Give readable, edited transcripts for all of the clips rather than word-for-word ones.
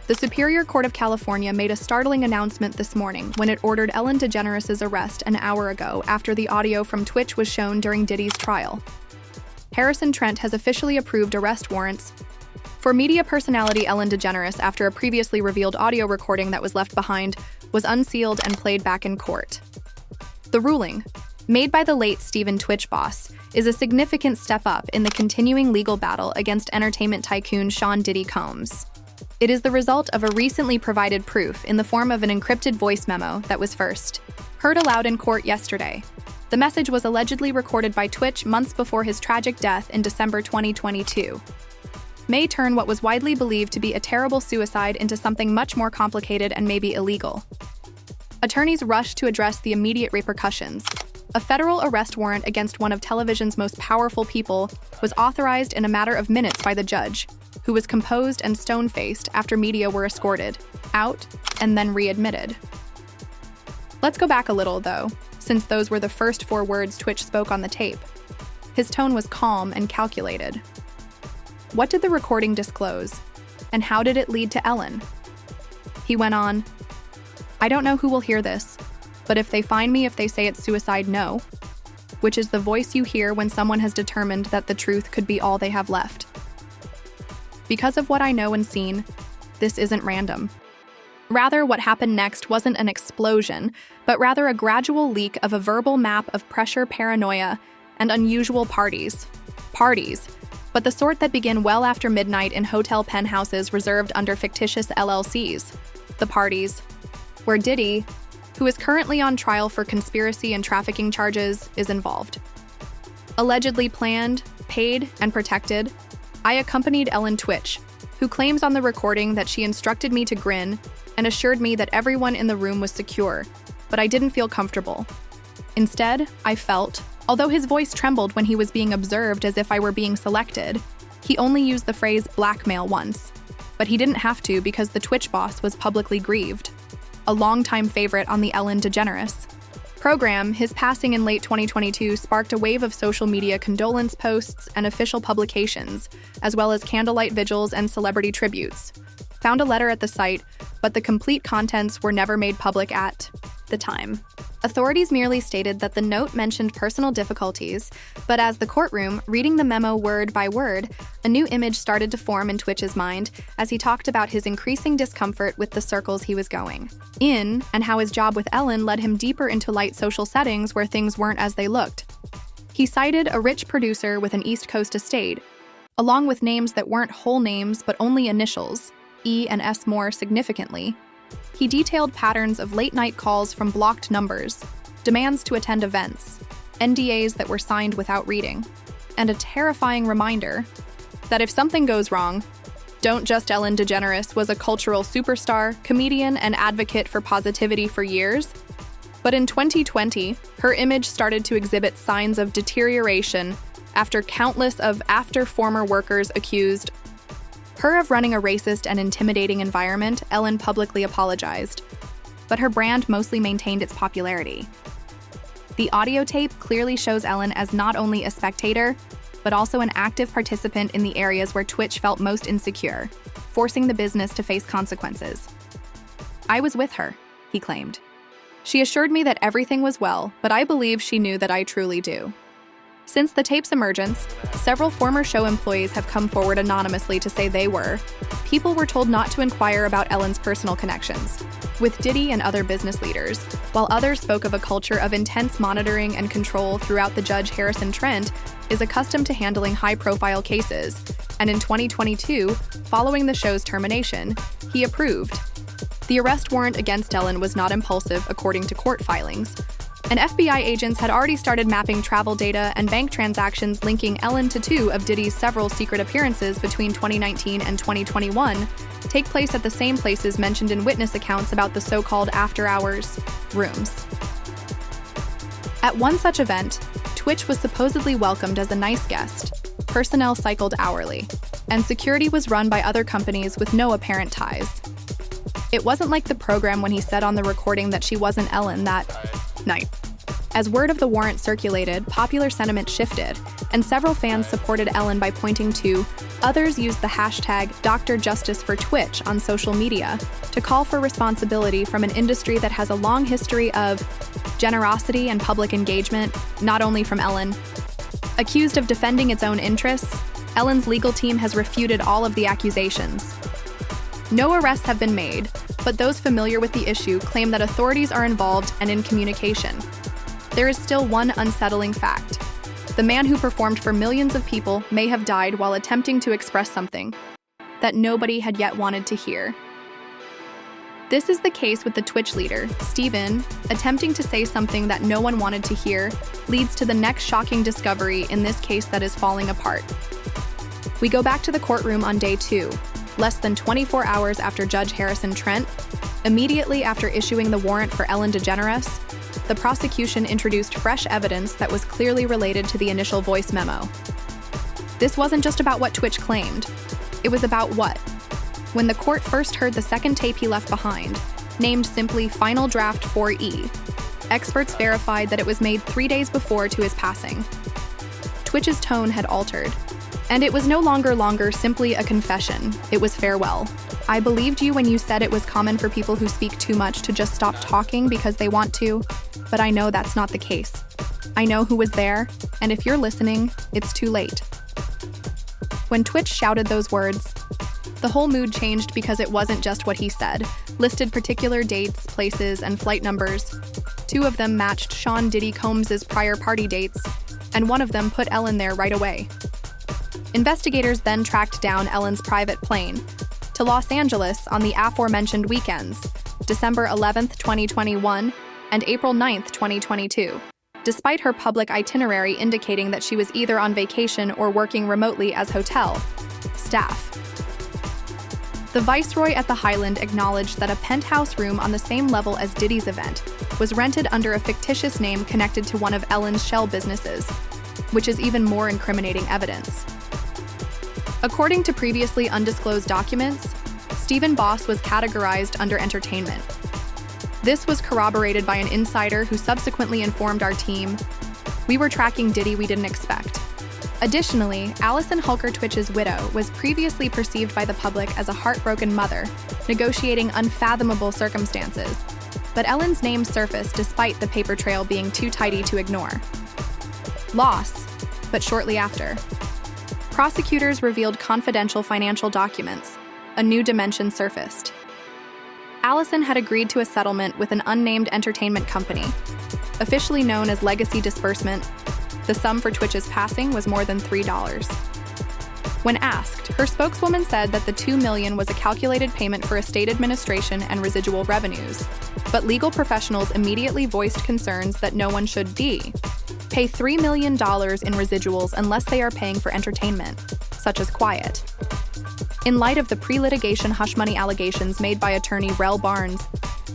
The Superior Court of California made a startling announcement this morning when it ordered Ellen DeGeneres' arrest an hour ago after the audio from Twitch was shown during Diddy's trial. Harrison Trent has officially approved arrest warrants for media personality Ellen DeGeneres after a previously revealed audio recording that was left behind was unsealed and played back in court. The ruling, made by the late Stephen Twitch boss, is a significant step up in the continuing legal battle against entertainment tycoon Sean Diddy Combs. It is the result of a recently provided proof in the form of an encrypted voice memo that was first heard aloud in court yesterday. The message was allegedly recorded by Twitch months before his tragic death in December 2022. May turn what was widely believed to be a terrible suicide into something much more complicated and maybe illegal. Attorneys rushed to address the immediate repercussions. A federal arrest warrant against one of television's most powerful people was authorized in a matter of minutes by the judge, who was composed and stone-faced after media were escorted out and then readmitted. Let's go back a little, though, since those were the first 4 words Twitch spoke on the tape. His tone was calm and calculated. What did the recording disclose, and how did it lead to Ellen? He went on, "I don't know who will hear this, but if they find me if they say it's suicide, no," which is the voice you hear when someone has determined that the truth could be all they have left. Because of what I know and seen, this isn't random. Rather, what happened next wasn't an explosion, but rather a gradual leak of a verbal map of pressure, paranoia, and unusual parties. Parties, but the sort that begin well after midnight in hotel penthouses reserved under fictitious LLCs. The parties where Diddy, who is currently on trial for conspiracy and trafficking charges, is involved. Allegedly planned, paid, and protected, I accompanied Ellen Twitch, who claims on the recording that she instructed me to grin and assured me that everyone in the room was secure, but I didn't feel comfortable. Instead, I felt, although his voice trembled when he was being observed as if I were being selected, he only used the phrase blackmail once, but he didn't have to because the Twitch boss was publicly grieved. A longtime favorite on the Ellen DeGeneres program, his passing in late 2022 sparked a wave of social media condolence posts and official publications, as well as candlelight vigils and celebrity tributes. Found a letter at the site, but the complete contents were never made public at the time. Authorities merely stated that the note mentioned personal difficulties, but as the courtroom, reading the memo word by word, a new image started to form in Twitch's mind as he talked about his increasing discomfort with the circles he was going in and how his job with Ellen led him deeper into light social settings where things weren't as they looked. He cited a rich producer with an East Coast estate, along with names that weren't whole names but only initials, E and S more significantly. He detailed patterns of late-night calls from blocked numbers, demands to attend events, NDAs that were signed without reading, and a terrifying reminder that if something goes wrong, don't just Ellen DeGeneres was a cultural superstar, comedian, and advocate for positivity for years, but in 2020, her image started to exhibit signs of deterioration after countless of former workers accused her of running a racist and intimidating environment. Ellen publicly apologized, but her brand mostly maintained its popularity. The audio tape clearly shows Ellen as not only a spectator, but also an active participant in the areas where Twitch felt most insecure, forcing the business to face consequences. "I was with her," he claimed. "She assured me that everything was well, but I believe she knew that I truly do." Since the tape's emergence, several former show employees have come forward anonymously to say they were. People were told not to inquire about Ellen's personal connections with Diddy and other business leaders, while others spoke of a culture of intense monitoring and control throughout. The judge, Harrison Trent, is accustomed to handling high-profile cases, and in 2022, following the show's termination, he approved. The arrest warrant against Ellen was not impulsive, according to court filings, and FBI agents had already started mapping travel data and bank transactions linking Ellen to 2 of Diddy's several secret appearances between 2019 and 2021 take place at the same places mentioned in witness accounts about the so-called after-hours rooms. At one such event, Twitch was supposedly welcomed as a nice guest, personnel cycled hourly, and security was run by other companies with no apparent ties. It wasn't like the program when he said on the recording that she wasn't Ellen that night. As word of the warrant circulated, popular sentiment shifted, and several fans supported Ellen by pointing to others used the hashtag #DrJusticeForTwitch on social media to call for responsibility from an industry that has a long history of generosity and public engagement, not only from Ellen. Accused of defending its own interests, Ellen's legal team has refuted all of the accusations. No arrests have been made, but those familiar with the issue claim that authorities are involved and in communication. There is still one unsettling fact. The man who performed for millions of people may have died while attempting to express something that nobody had yet wanted to hear. This is the case with the Twitch leader, Steven, attempting to say something that no one wanted to hear leads to the next shocking discovery in this case that is falling apart. We go back to the courtroom on day 2, less than 24 hours after Judge Harrison Trent. Immediately after issuing the warrant for Ellen DeGeneres, the prosecution introduced fresh evidence that was clearly related to the initial voice memo. This wasn't just about what Twitch claimed. It was about what? When the court first heard the second tape he left behind, named simply Final Draft 4E, experts verified that it was made 3 days before to his passing. Twitch's tone had altered, and it was no longer simply a confession. It was farewell. I believed you when you said it was common for people who speak too much to just stop talking because they want to, but I know that's not the case. I know who was there, and if you're listening, it's too late. When Twitch shouted those words, the whole mood changed because it wasn't just what he said, listed particular dates, places, and flight numbers. 2 of them matched Sean Diddy Combs' prior party dates, and one of them put Ellen there right away. Investigators then tracked down Ellen's private plane to Los Angeles on the aforementioned weekends, December 11th, 2021, and April 9th, 2022, despite her public itinerary indicating that she was either on vacation or working remotely as hotel staff. The Viceroy at the Highland acknowledged that a penthouse room on the same level as Diddy's event was rented under a fictitious name connected to one of Ellen's shell businesses, which is even more incriminating evidence. According to previously undisclosed documents, Stephen Boss was categorized under entertainment. This was corroborated by an insider who subsequently informed our team, "We were tracking Diddy we didn't expect." Additionally, Allison Hulker Twitch's widow was previously perceived by the public as a heartbroken mother, negotiating unfathomable circumstances, but Ellen's name surfaced despite the paper trail being too tidy to ignore. Loss, but shortly after, prosecutors revealed confidential financial documents. A new dimension surfaced. Allison had agreed to a settlement with an unnamed entertainment company, officially known as Legacy Disbursement. The sum for Twitch's passing was more than $3. When asked, her spokeswoman said that the $2 million was a calculated payment for estate administration and residual revenues, but legal professionals immediately voiced concerns that no one should pay $3 million in residuals unless they are paying for entertainment, such as quiet. In light of the pre-litigation hush money allegations made by attorney Rel Barnes,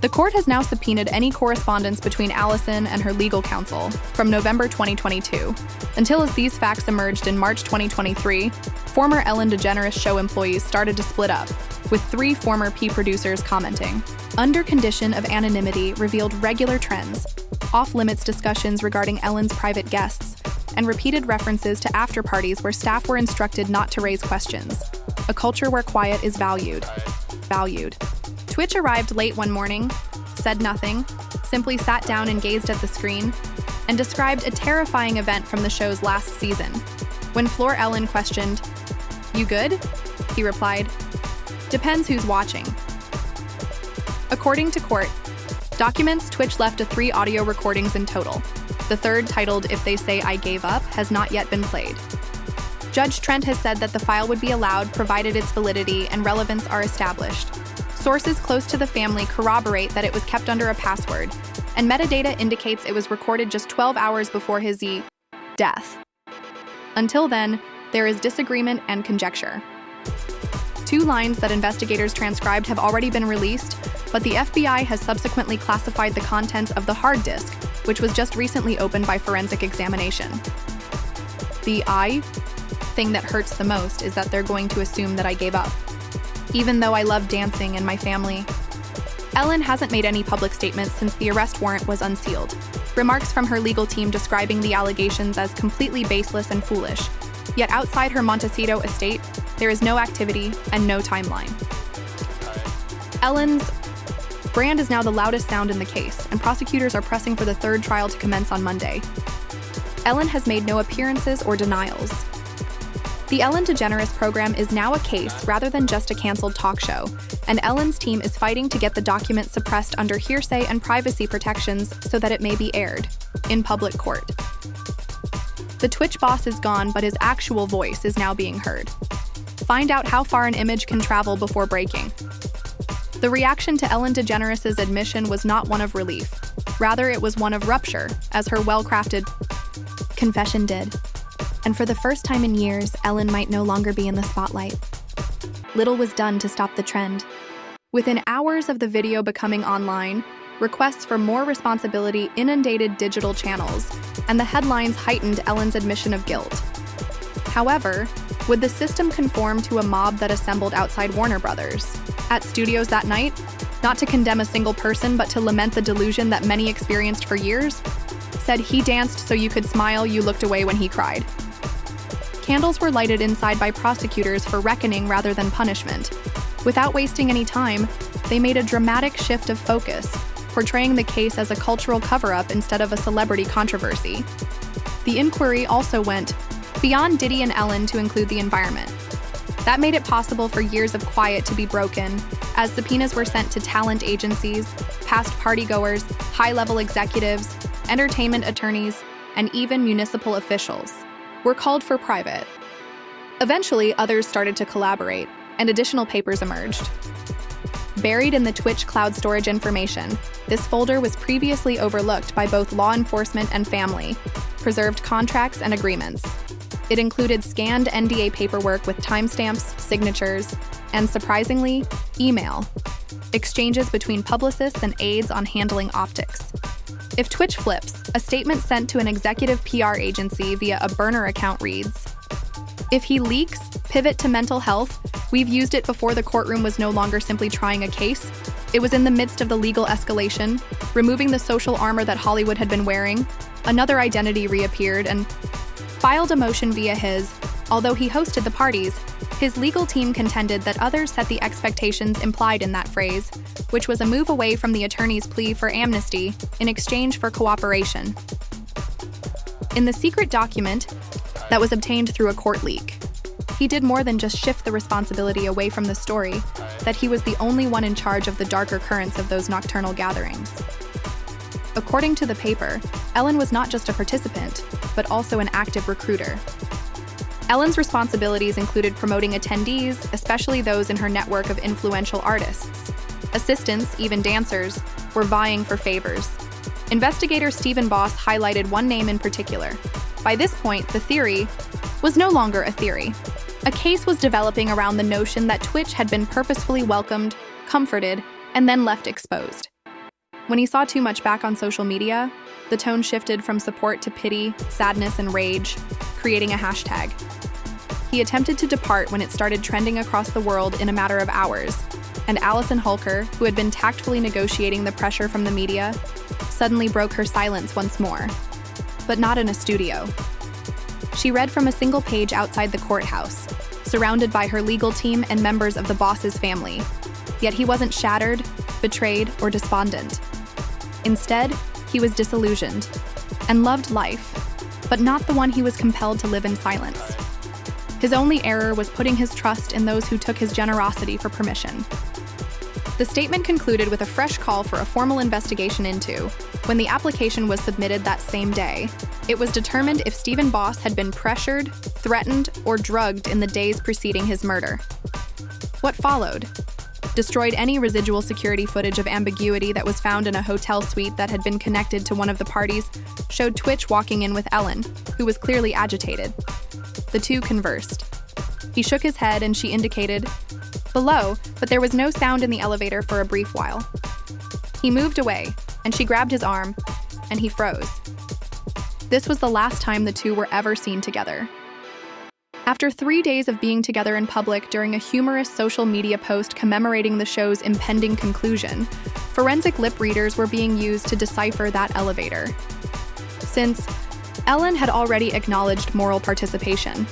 the court has now subpoenaed any correspondence between Allison and her legal counsel from November 2022, until as these facts emerged in March 2023, former Ellen DeGeneres show employees started to split up, with 3 former P producers commenting. Under condition of anonymity revealed regular trends, off-limits discussions regarding Ellen's private guests, and repeated references to after-parties where staff were instructed not to raise questions. A culture where quiet is valued. Twitch arrived late one morning, said nothing, simply sat down and gazed at the screen, and described a terrifying event from the show's last season. When Floor Ellen questioned, "You good?" he replied, "Depends who's watching." According to court documents, Twitch left 3 audio recordings in total. The third, titled "If They Say I Gave Up," has not yet been played. Judge Trent has said that the file would be allowed provided its validity and relevance are established. Sources close to the family corroborate that it was kept under a password, and metadata indicates it was recorded just 12 hours before his death. Until then, there is disagreement and conjecture. 2 lines that investigators transcribed have already been released, but the FBI has subsequently classified the contents of the hard disk, which was just recently opened by forensic examination. The thing that hurts the most is that they're going to assume that I gave up. Even though I love dancing and my family. Ellen hasn't made any public statements since the arrest warrant was unsealed. remarks from her legal team describing the allegations as completely baseless and foolish. Yet outside her Montecito estate, there is no activity and no timeline. Ellen's brand is now the loudest sound in the case, and prosecutors are pressing for the third trial to commence on Monday. Ellen has made no appearances or denials. The Ellen DeGeneres program is now a case rather than just a canceled talk show, and Ellen's team is fighting to get the document suppressed under hearsay and privacy protections so that it may be aired in public court. The Twitch boss is gone, but his actual voice is now being heard. Find out how far an image can travel before breaking. The reaction to Ellen DeGeneres' admission was not one of relief. Rather, it was one of rupture, as her well-crafted confession did. And for the first time in years, Ellen might no longer be in the spotlight. Little was done to stop the trend. Within hours of the video becoming online, requests for more responsibility inundated digital channels, and the headlines heightened Ellen's admission of guilt. However, would the system conform to a mob that assembled outside Warner Brothers at studios that night? Not to condemn a single person, but to lament the delusion that many experienced for years? Said he danced so you could smile, you looked away when he cried. Candles were lighted inside by prosecutors for reckoning rather than punishment. Without wasting any time, they made a dramatic shift of focus, portraying the case as a cultural cover-up instead of a celebrity controversy. The inquiry also went beyond Diddy and Ellen to include the environment. That made it possible for years of quiet to be broken, as subpoenas were sent to talent agencies, past partygoers, high-level executives, entertainment attorneys, and even municipal officials were called for private. Eventually, others started to collaborate, and additional papers emerged. Buried in the Twitch cloud storage information, this folder was previously overlooked by both law enforcement and family, preserved contracts and agreements. It included scanned NDA paperwork with timestamps, signatures, and surprisingly, email, exchanges between publicists and aides on handling optics. If Twitch flips, a statement sent to an executive PR agency via a burner account reads, "If he leaks, pivot to mental health. We've used it before the courtroom was no longer simply trying a case. It was in the midst of the legal escalation, removing the social armor that Hollywood had been wearing. Another identity reappeared and filed a motion via his, although he hosted the parties, his legal team contended that others set the expectations implied in that phrase, which was a move away from the attorney's plea for amnesty in exchange for cooperation." In the secret document that was obtained through a court leak, he did more than just shift the responsibility away from the story, that he was the only one in charge of the darker currents of those nocturnal gatherings. According to the paper, Ellen was not just a participant, but also an active recruiter. Ellen's responsibilities included promoting attendees, especially those in her network of influential artists. Assistants, even dancers, were vying for favors. Investigator Stephen Boss highlighted one name in particular. By this point, the theory was no longer a theory. A case was developing around the notion that Twitch had been purposefully welcomed, comforted, and then left exposed. When he saw too much back on social media, the tone shifted from support to pity, sadness, and rage, creating a hashtag. He attempted to depart when it started trending across the world in a matter of hours, and Allison Holker, who had been tactfully negotiating the pressure from the media, suddenly broke her silence once more. But not in a studio. She read from a single page outside the courthouse, surrounded by her legal team and members of the boss's family. Yet he wasn't shattered, betrayed, or despondent. Instead, he was disillusioned and loved life, but not the one he was compelled to live in silence. His only error was putting his trust in those who took his generosity for permission. The statement concluded with a fresh call for a formal investigation into. When the application was submitted that same day, it was determined if Stephen Boss had been pressured, threatened, or drugged in the days preceding his murder. What followed? Destroyed any residual security footage of ambiguity that was found in a hotel suite that had been connected to one of the parties, showed Twitch walking in with Ellen, who was clearly agitated. The two conversed. He shook his head and she indicated below, but there was no sound in the elevator for a brief while. He moved away, and she grabbed his arm, and he froze. This was the last time the two were ever seen together. After 3 days of being together in public during a humorous social media post commemorating the show's impending conclusion, forensic lip readers were being used to decipher that elevator. since Ellen had already acknowledged moral participation.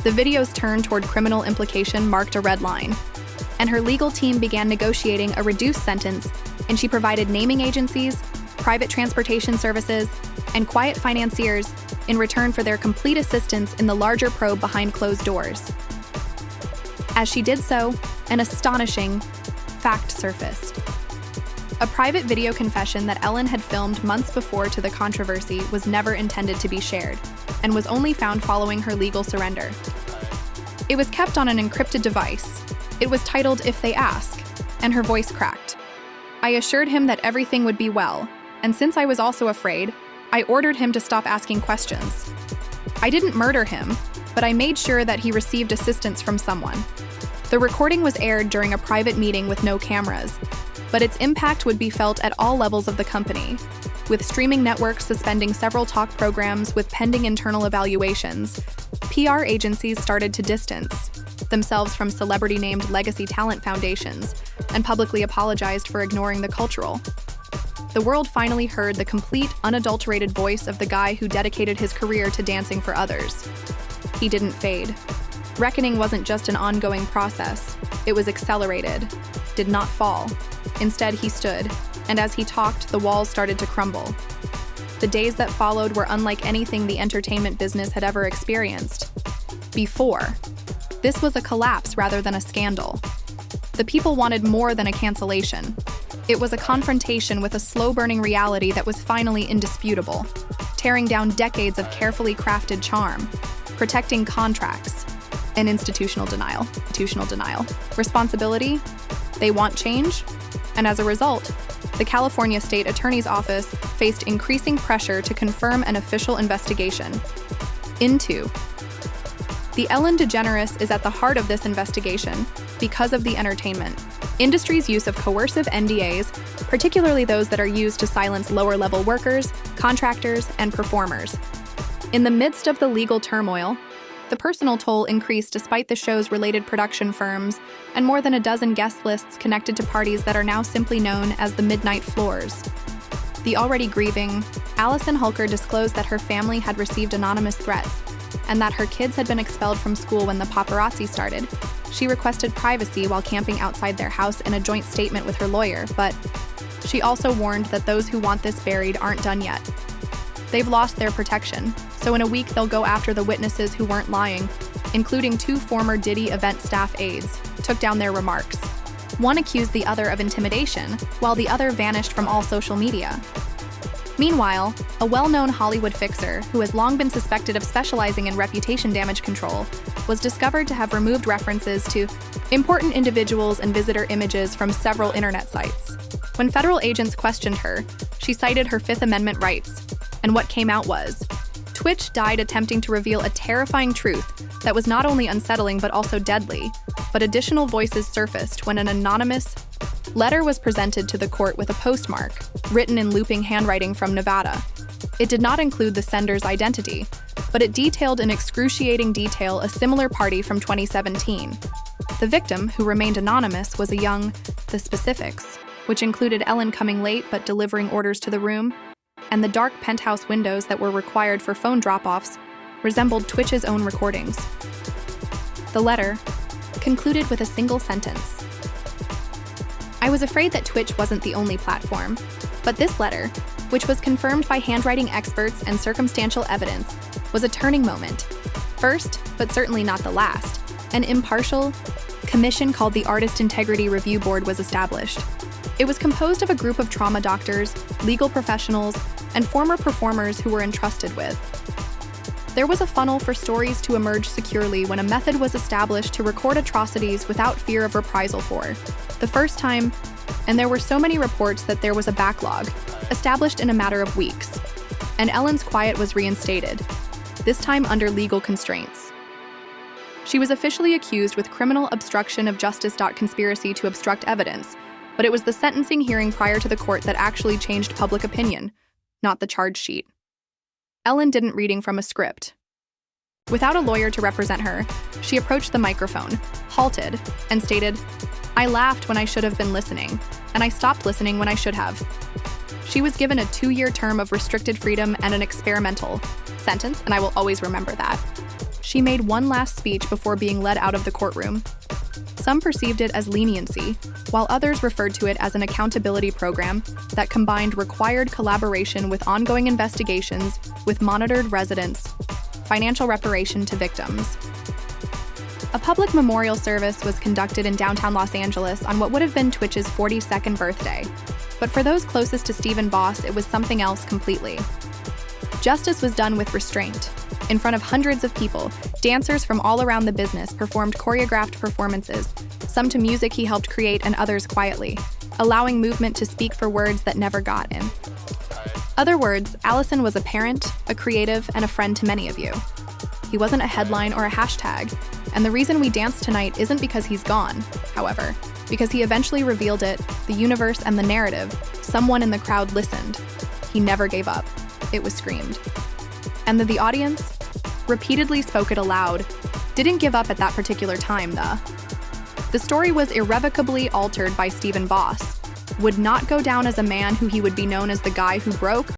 The video's turn toward criminal implication marked a red line, and her legal team began negotiating a reduced sentence, and she provided naming agencies, private transportation services, and quiet financiers in return for their complete assistance in the larger probe behind closed doors. As she did so, an astonishing fact surfaced. A private video confession that Ellen had filmed months before to the controversy was never intended to be shared, and was only found following her legal surrender. It was kept on an encrypted device. It was titled "If They Ask," and her voice cracked. I assured him that everything would be well, and since I was also afraid, I ordered him to stop asking questions. I didn't murder him, but I made sure that he received assistance from someone. The recording was aired during a private meeting with no cameras, but its impact would be felt at all levels of the company, with streaming networks suspending several talk programs with pending internal evaluations. PR agencies started to distance themselves from celebrity-named legacy talent foundations and publicly apologized for ignoring the cultural. The world finally heard the complete, unadulterated voice of the guy who dedicated his career to dancing for others. He didn't fade. Reckoning wasn't just an ongoing process. It was accelerated, did not fall. Instead, he stood, and as he talked, the walls started to crumble. The days that followed were unlike anything the entertainment business had ever experienced before. This was a collapse rather than a scandal. The people wanted more than a cancellation. It was a confrontation with a slow-burning reality that was finally indisputable, tearing down decades of carefully crafted charm, protecting contracts, and institutional denial. Responsibility? They want change? And as a result, the California State Attorney's Office faced increasing pressure to confirm an official investigation into. The Ellen DeGeneres is at the heart of this investigation because of the entertainment industry's use of coercive NDAs, particularly those that are used to silence lower-level workers, contractors, and performers. In the midst of the legal turmoil, the personal toll increased despite the show's related production firms and more than a dozen guest lists connected to parties that are now simply known as the Midnight Floors. The already grieving Allison Hulker disclosed that her family had received anonymous threats and that her kids had been expelled from school when the paparazzi started. She requested privacy while camping outside their house in a joint statement with her lawyer, but she also warned that those who want this buried aren't done yet. They've lost their protection, so in a week they'll go after the witnesses who weren't lying, including 2 former Diddy event staff aides, took down their remarks. One accused the other of intimidation, while the other vanished from all social media. Meanwhile, a well-known Hollywood fixer, who has long been suspected of specializing in reputation damage control, was discovered to have removed references to important individuals and visitor images from several internet sites. When federal agents questioned her, she cited her Fifth Amendment rights, and what came out was, Twitch died attempting to reveal a terrifying truth that was not only unsettling but also deadly, but additional voices surfaced when an anonymous letter was presented to the court with a postmark, written in looping handwriting from Nevada. It did not include the sender's identity, but it detailed in excruciating detail a similar party from 2017. The victim, who remained anonymous, was a young, the specifics, which included Ellen coming late but delivering orders to the room, and the dark penthouse windows that were required for phone drop-offs resembled Twitch's own recordings. The letter concluded with a single sentence. I was afraid that Twitch wasn't the only platform, but this letter, which was confirmed by handwriting experts and circumstantial evidence, was a turning moment. First, but certainly not the last, an impartial commission called the Artist Integrity Review Board was established. It was composed of a group of trauma doctors, legal professionals, and former performers who were entrusted with. There was a funnel for stories to emerge securely when a method was established to record atrocities without fear of reprisal for the first time, and there were so many reports that there was a backlog, established in a matter of weeks. And Ellen's quiet was reinstated, this time under legal constraints. She was officially accused with criminal obstruction of justice. Conspiracy to obstruct evidence, but it was the sentencing hearing prior to the court that actually changed public opinion, not the charge sheet. Ellen didn't reading from a script. Without a lawyer to represent her, she approached the microphone, halted, and stated, I laughed when I should have been listening, and I stopped listening when I should have. She was given a 2-year term of restricted freedom and an experimental sentence, and I will always remember that. She made one last speech before being led out of the courtroom. Some perceived it as leniency, while others referred to it as an accountability program that combined required collaboration with ongoing investigations with monitored residents, financial reparation to victims. A public memorial service was conducted in downtown Los Angeles on what would have been tWitch's 42nd birthday. But for those closest to Stephen Boss, it was something else completely. Justice was done with restraint. In front of hundreds of people, dancers from all around the business performed choreographed performances, some to music he helped create and others quietly, allowing movement to speak for words that never got in. Other words, Allison was a parent, a creative, and a friend to many of you. He wasn't a headline or a hashtag, and the reason we dance tonight isn't because he's gone, however, because he eventually revealed it, the universe and the narrative. Someone in the crowd listened. He never gave up. It was screamed. And the audience repeatedly spoke it aloud. Didn't give up at that particular time, though. The story was irrevocably altered by Stephen Boss. Would not go down as a man who he would be known as the guy who broke,